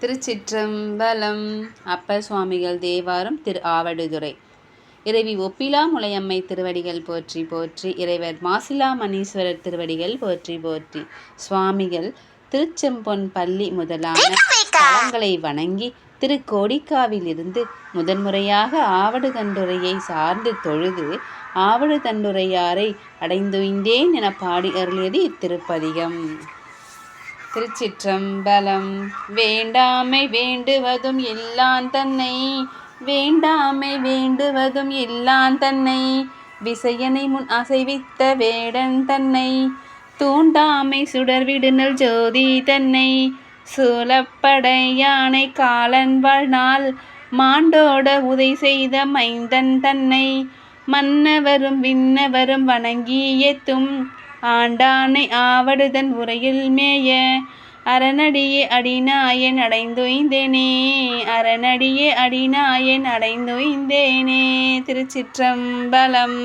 திருச்சிற்றம்பலம். அப்பர் சுவாமிகள் தேவாரம் திரு ஆவடுதுறை. இறைவி ஒப்பிலா முலையம்மை திருவடிகள் போற்றி போற்றி. இறைவர் மாசிலா மணீஸ்வரர் திருவடிகள் போற்றி போற்றி. சுவாமிகள் திருச்செம்பொன் பள்ளி முதலான தலங்களை வணங்கி திருக்கோடிக்காவிலிருந்து முதன்முறையாக ஆவடு தண்டுரையை சார்ந்து தொழுது ஆவடு தண்டுரையாரை அடைந்துய்ந்தேன் என பாடி அருளியது இத்திருப்பதிகம். திருச்சிற்றம்பலம். வேண்டாமை வேண்டுவதும் இல்லான் தன்னை, வேண்டாமை வேண்டுவதும் இல்லான் தன்னை, விசயனை முன் அசைவித்த வேடன் தன்னை, தூண்டாமை சுடர்விடுநல் ஜோதி தன்னை, சூலப்படை யானை காலன் வாழ்நாள் மாண்டோட உதை செய்த மைந்தன் தன்னை, மன்னவரும் விண்ணவரும் வணங்கி ஏத்தும் ஆண்டானை ஆவடுதன் உரையில் மேய, அரணடியே அடிநாயன் அடைந்துய்ந்தேனே, அரணடியே அடிநாயன் அடைந்துய்ந்தேனே. திருச்சிற்றம்பலம்.